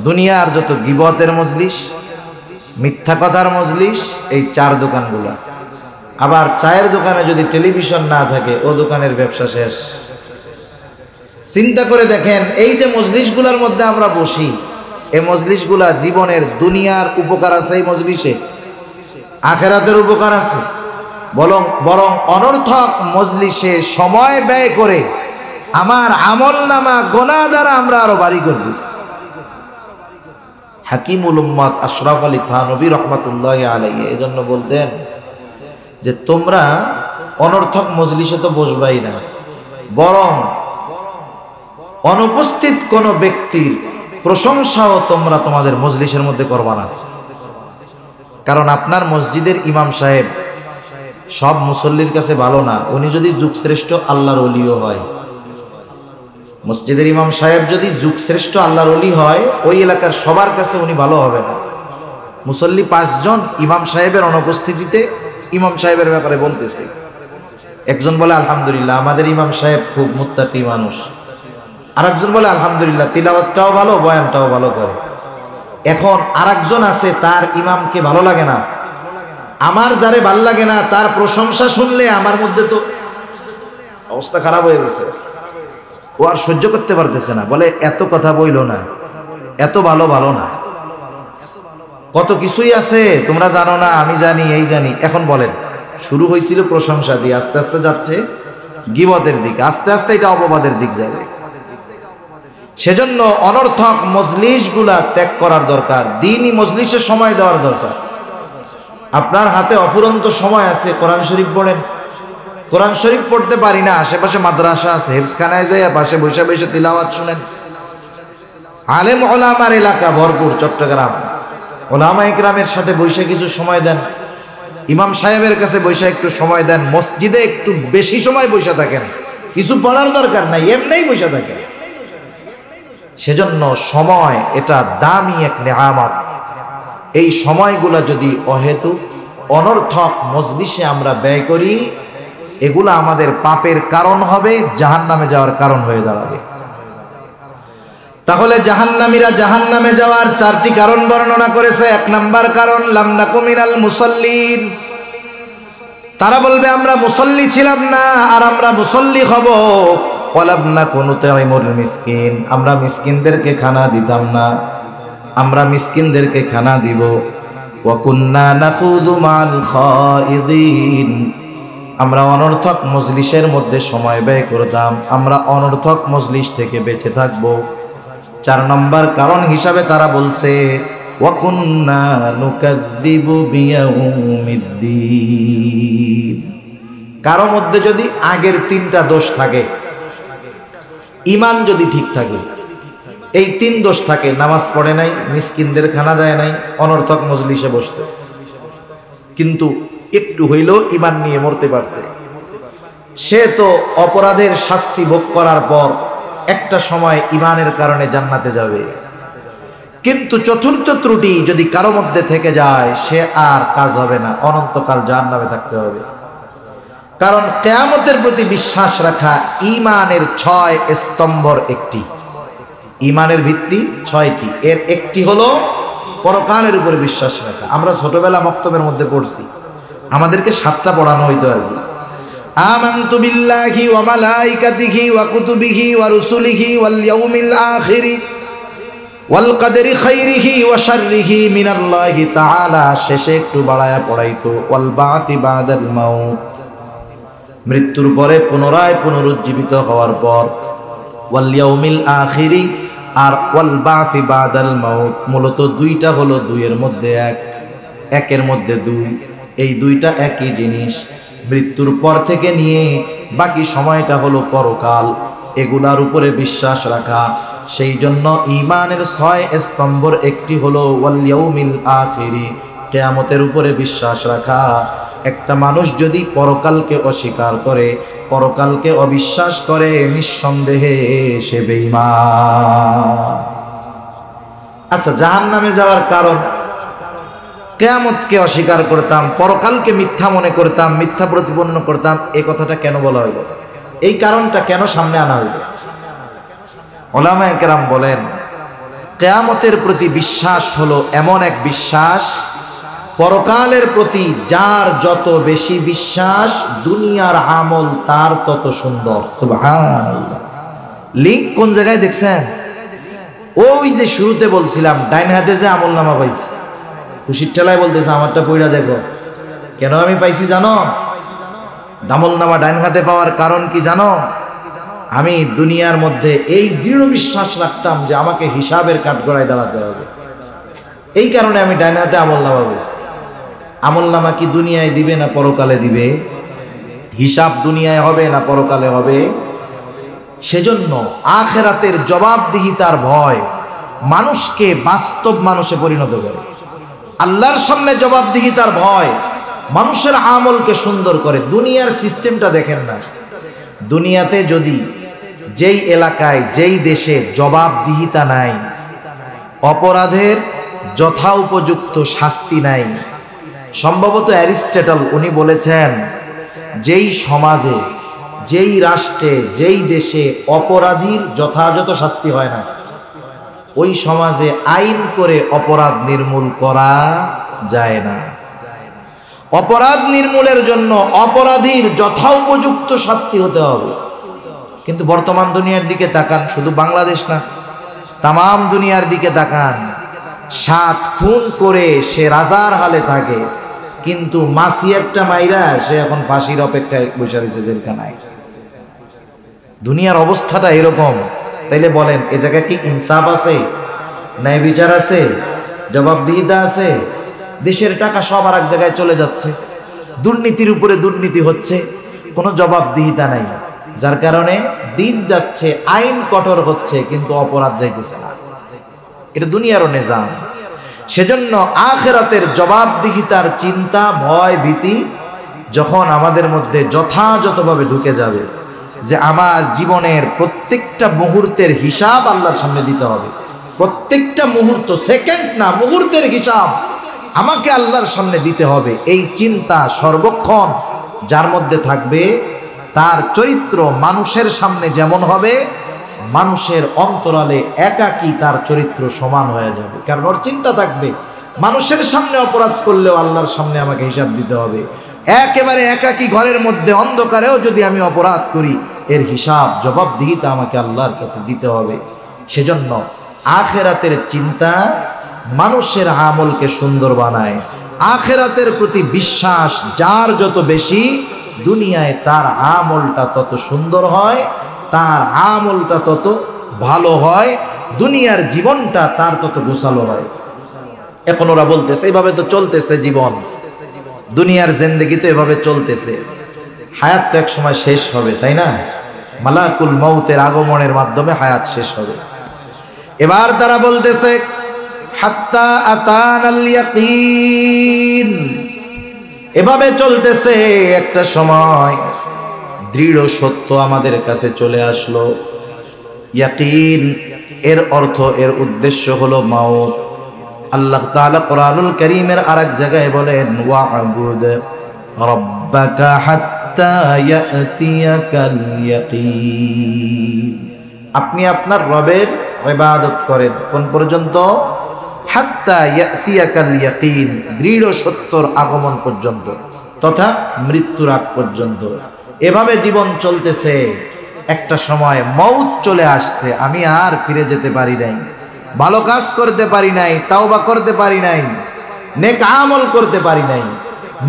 দুনিয়ার যত গীবতের মজলিস, মিথ্যা কথার মজলিস, এই চার দোকানগুলা। আবার চায়ের দোকানে যদি টেলিভিশন না থাকে, ও দোকানের ব্যবসা শেষ। চিন্তা করে দেখেন, এই যে মজলিসগুলোর মধ্যে আমরা বসি, এই মজলিসগুলা জীবনের দুনিয়ার উপকার আছে এই মজলিসে, আখেরাতের উপকার আছে। বরং অনর্থক মজলিসে সময় ব্যয় করে আমার আমল নামা গোনাহ দ্বারা আমরা আরো বাড়ি করতেছি। হাকিমুল উম্মাত আশরাফ আলী থানভী রহমাতুল্লাহি আলাইহি এজন্য বলতেন যে তোমরা অনর্থক মজলিসে তো বসবাই না, বরং অনুপস্থিত কোন ব্যক্তির প্রশংসাও তোমরা তোমাদের মজলিসের মধ্যে করবা না। কারণ আপনার মসজিদের ইমাম সাহেব সব মুসল্লির কাছে ভালো না। উনি যদি যুগশ্রেষ্ঠ আল্লাহর ওলিও হয়, মসজিদের ইমাম সাহেব যদি যুগশ্রেষ্ঠ আল্লাহর ওলি হয়, ওই এলাকার সবার কাছে উনি ভালো হবে না। মুসল্লি 5 জন ইমাম সাহেবের অনুপস্থিতিতে ইমাম সাহেবের ব্যাপারে বলতেছে। একজন বলে আলহামদুলিল্লাহ, আমাদের ইমাম সাহেব খুব মুত্তাকি মানুষ। আরেকজন বলে আলহামদুলিল্লাহ, তিলাওয়াতটাও ভালো, বয়ানটাও ভালো করে। এখন আরেকজন আছে, তার ইমামকে ভালো লাগে না। আমার যারে ভাল লাগে না, তার প্রশংসা শুনলে আমার মধ্যে তো অবস্থা খারাপ হয়ে গেছে। ও আর সহ্য করতে পারতেছে না, বলে এত কথা বইল না, এত ভালো না, কত কিছুই আছে তোমরা জানো না, আমি জানি, এই জানি। এখন বলেন, শুরু হয়েছিল প্রশংসা দিয়ে, আস্তে আস্তে যাচ্ছে গীবতের দিকে, আস্তে আস্তে এটা অপবাদের দিক যাবে। সেজন্য অনর্থক মজলিসগুলা ত্যাগ করার দরকার, দ্বীনি মজলিসে সময় দেওয়ার দরকার। আপনার হাতে অফুরন্ত সময় আছে, কোরআন শরীফ পড়েন। কোরআন শরীফ পড়তে পারি না, আশেপাশে মাদ্রাসা আছে, হেফজখানায় যাই, পাশে বসে বসে তিলাওয়াত শুনেন। আলেম ওলামার এলাকা ভরপুর চট্টগ্রাম, ওলামা ইকরামের সাথে বসে কিছু সময় দেন, ইমাম সাহেবের কাছে বসে একটু সময় দেন, মসজিদে একটু বেশি সময় বসে থাকেন, কিছু পড়ার দরকার নাই, এমনিই বসে থাকেন। সেজন্য সময় এটা দামি এক নেয়ামত। এই সময়গুলা যদি অহেতুক অনর্থক মজলিসে আমরা ব্যয় করি, এগুলা আমাদের পাপের কারণ হবে, জাহান্নামে যাওয়ার কারণ হয়ে দাঁড়াবে। তাহলে জাহান্নামীরা জাহান্নামে যাওয়ার 4টি কারণ বর্ণনা করেছে। 1 নাম্বার কারণ, লাম নাকু মিনাল মুসাল্লিন। তারা বলবে আমরা মুসল্লি ছিলাম না, আর আমরা মুসল্লি হব। ওয়ালাম নাকু নুতঈমুল মিসকিন। আমরা মিসকিনদেরকে খানা দিতাম না, আমরা মিসকিনদেরকে খানা দিব। ওয়া কুন্না নাখুদু মাল খাইদিন। আমরা অনর্থক মজলিসের মধ্যে সময় ব্যয় করতাম, আমরা অনর্থক মজলিস থেকে বেঁচে থাকব। 4 নম্বর কারণ হিসাবে তারা বলছে, ওয়া কুন্না নুকাযযিবু বিয়াউমিদ্দিন। কারো মধ্যে যদি আগের 3টা দোষ থাকে, ঈমান যদি ঠিক থাকে, এই 3 দোষ থাকে, নামাজ পড়ে নাই, মিসকিনদের খানা দেয় নাই, অনর্থক মজলিসে বসছে, কিন্তু একটু হইলেও ঈমান নিয়ে মরতে পারছে, সে তো অপরাধের শাস্তি ভোগ করার পর একটা সময় ঈমানের কারণে জান্নাতে যাবে। কিন্তু 4র্থ ত্রুটি যদি কারো মধ্যে থেকে যায়, সে আর কাজ হবে না, অনন্তকাল জাহান্নামে থাকতে হবে। কারণ কিয়ামতের প্রতি বিশ্বাস রাখা ঈমানের 6 স্তম্ভর একটি। ঈমানের ভিত্তি 6টি, এর একটি হলো পরকালের উপরে বিশ্বাস রাখা। আমরা ছোটবেলা মক্তবের মধ্যে পড়ছি, আমাদেরকে 7টা পড়ানো হইতো আর কি। আমানতু বিল্লাহি ওয়া মালাইকাতিহি ওয়া কুতুবিহি ওয়া রুসুলিহি ওয়াল ইয়াউমিল আখিরি ওয়াল কদরি খাইরিহি ওয়া শাররিহি মিনাল্লাহি তাআলা। শেষে একটু বাড়ায়া পড়াইতো ওয়াল বা'সি বাদাল মাউত। মৃত্যুর পরে পুনরায় পুনরুজ্জীবিত হওয়ার পর, ওয়াল ইয়াউমিল আখিরি, আর ওয়াল বাসি বাদাল মাউত মূলত দুইটা হলো দুইয়ের মধ্যে এক, একের মধ্যে দুই, এই দুইটা একই জিনিস। মৃত্যুর পর থেকে নিয়ে বাকি সময়টা হলো পরকাল, এগুলার উপরে বিশ্বাস রাখা। সেই জন্য ঈমানের 6 স্তম্ভর একটি হলো ওয়াল ইয়াউমিল আখিরি, কিয়ামতের উপরে বিশ্বাস রাখা। একটা মানুষ যদি পরকালকে অস্বীকার করে, পরকালকে অবিশ্বাস করে, নিঃসন্দেহে সে বেঈমান। আচ্ছা, জাহান্নামে যাওয়ার কারণ, কিয়ামতকে অস্বীকার করতাম, পরকালকে মিথ্যা মনে করতাম, মিথ্যা প্রতিপন্ন করতাম, এই কথাটা কেন বলা হইল? এই কারণটা কেন সামনে আনা হইল? উলামায়ে কেরাম বলেন, কিয়ামতের প্রতি বিশ্বাস হলো এমন এক বিশ্বাস, পরকালের প্রতি যার যত বেশি বিশ্বাস, দুনিয়ার আমল তার তত সুন্দর। সুবহানাল্লাহ। লিংক কোন জায়গায় দেখছেন? ওই যে শুরুতে বলছিলাম, ডাইন হাতে যে আমলনামা পাইছি, খুশির ঠেলায় বলতেছে আমারটা পড়া দেখো। কেন আমি পাইছি জানো? আমলনামা ডাইন হাতে পাওয়ার কারণ কি জানো? আমি দুনিয়ার মধ্যে এই দৃঢ় বিশ্বাস রাখতাম যে আমাকে হিসাবের কাঠগড়ায় দাঁড়াতে হবে, এই কারণে আমি ডাইন হাতে আমলনামা পেয়েছি। আমলনামা কি দুনিয়ায় দিবে না পরকালে দিবে? হিসাব দুনিয়ায় হবে না পরকালে হবে? সেজন্য আখিরাতের জবাবদিহিতার ভয় মানুষকে বাস্তব মানুষে পরিণত করে। আল্লাহর সামনে জবাবদিহিতার ভয় মানুষের আমলকে সুন্দর করে। দুনিয়ার সিস্টেমটা দেখেন না, দুনিয়াতে যদি যেই এলাকায় যেই দেশে জবাবদিহিতা নাই, অপরাধের যথা উপযুক্ত শাস্তি নাই, সম্ভবত অ্যারিস্টটল উনি বলেছেন, যেই সমাজে, যেই রাষ্ট্রে, যেই দেশে অপরাধীর যথাযথ শাস্তি হয় না, ওই সমাজে আইন করে অপরাধ নির্মূল করা যায় না। অপরাধ নির্মূলের জন্য অপরাধীর যথা উপযুক্ত শাস্তি হতে হবে। কিন্তু বর্তমান দুনিয়ার দিকে তাকান, শুধু বাংলাদেশ না, তামাম দুনিয়ার দিকে তাকান, 7 খুন করে সে রাজার হালে থাকে, কিন্তু মাসি একটা মাইরা সে এখন ফাঁসির অপেক্ষায় বসে রয়েছে জেলখানায়। দুনিয়ার অবস্থাটা এরকম। তাইলে বলেন, এ জায়গায় কি ইনসাফ আছে? ন্যায় বিচার আছে? জবাবদিহিতা আছে? দেশের টাকা সব আর এক জায়গায় চলে যাচ্ছে, দুর্নীতির উপরে দুর্নীতি হচ্ছে, কোনো জবাবদিহিতা নাই, যার কারণে দিন যাচ্ছে, আইন কঠোর হচ্ছে, কিন্তু অপরাধ যাইতেছে না। এটা দুনিয়ারও নিজাম। সেজন্য আখিরাতের জবাবদিহিতার চিন্তা, ভয়, ভীতি যখন আমাদের মধ্যে যথাযথভাবে ঢুকে যাবে, যে আমার জীবনের প্রত্যেকটা মুহূর্তের হিসাব আল্লাহর সামনে দিতে হবে, প্রত্যেকটা মুহূর্ত, সেকেন্ড না, মুহূর্তের হিসাব আমাকে আল্লাহর সামনে দিতে হবে, এই চিন্তা সর্বক্ষণ যার মধ্যে থাকবে, তার চরিত্র মানুষের সামনে যেমন হবে, মানুষের অন্তরালে একাকী তার চরিত্র সমান হয়ে যাবে। কারণ ওর চিন্তা থাকবে, মানুষের সামনে অপরাধ করলেও আল্লাহর সামনে আমাকে হিসাব দিতে হবে। একেবারে একাকী ঘরের মধ্যে অন্ধকারেও যদি আমি অপরাধ করি, এর হিসাব জবাবদিহিতা আমাকে আল্লাহর কাছে দিতে হবে। সেজন্য আখিরাতের চিন্তা মানুষের আমলকে সুন্দর বানায়। আখিরাতের প্রতি বিশ্বাস যার যত বেশি, দুনিয়ায় তার আমলটা তত সুন্দর হয়, তার আমলটা তত ভালো হয়, দুনিয়ার জীবনটা তার তত গোছালো হয়। এখন ওরা বলতেছে এইভাবে তো চলতেছে জীবন, দুনিয়ার জিন্দেগি তো এভাবে চলতেছে, হায়াত তো এক সময় শেষ হবে, তাই না? মালাকুল মউতের আগমনের মাধ্যমে হায়াত শেষ হবে। এবার তারা বলতেছে হাত্তা আতানাল ইয়াকিন, এভাবে চলতেছে, একটা সময় দৃঢ় সত্য আমাদের কাছে চলে আসলো। ইয়াকিন এর অর্থ, এর উদ্দেশ্য হলো মাউত। আল্লাহ তাআলা কোরআনুল কারীমের আরেক জায়গায় বলেন, ওয়া'বুদ রাব্বাকা হাত্তা ইয়াতিয়াকাল ইয়াকিন, আপনি আপনার রবের ইবাদত করেন কোন পর্যন্ত? হাত্তা ইয়াতিয়াকাল ইয়াকিন, দৃঢ় সত্যর আগমন পর্যন্ত, তথা মৃত্যুর আগ পর্যন্ত। এভাবে জীবন চলতেছে, একটা সময় মউত চলে আসছে, আমি আর ফিরে যেতে পারি নাই, ভালো কাজ করতে পারি নাই, তাওবা করতে পারি নাই, নেক আমল করতে পারি নাই।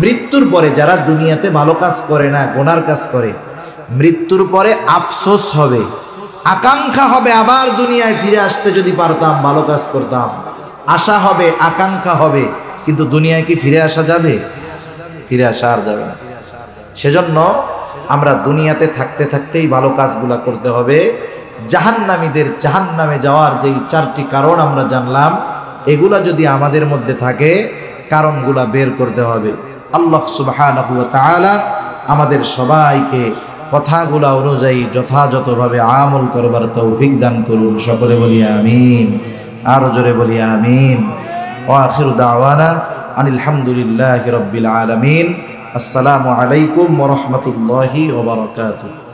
মৃত্যুর পরে যারা দুনিয়াতে ভালো কাজ করে না, গুনার কাজ করে, মৃত্যুর পরে আফসোস হবে, আকাঙ্ক্ষা হবে আবার দুনিয়ায় ফিরে আসতে যদি পারতাম, ভালো কাজ করতাম। আশা হবে, আকাঙ্ক্ষা হবে, কিন্তু দুনিয়ায় কি ফিরে আসা যাবে? ফিরে আসা আর যাবে না। সেজন্য আমরা দুনিয়াতে থাকতে থাকতেই ভালো কাজগুলা করতে হবে। জাহান্নামীদের জাহান্নামে যাওয়ার যেই 4টি কারণ আমরা জানলাম, এগুলা যদি আমাদের মধ্যে থাকে, কারণগুলা বের করতে হবে। আল্লাহ সুবহানাহু ওয়া তাআলা আমাদের সবাইকে কথাগুলা অনুযায়ী যথাযথভাবে আমল করবার তৌফিক দান করুন। সকলে বলি আমিন, আরো জোরে বলি আমিন। ওয়া আখিরু দাওয়ানা আনিল হামদুলিল্লাহি রাব্বিল আলামিন। আসসালামু আলাইকুম ওয়া রাহমাতুল্লাহি ওয়া বারাকাতুহু।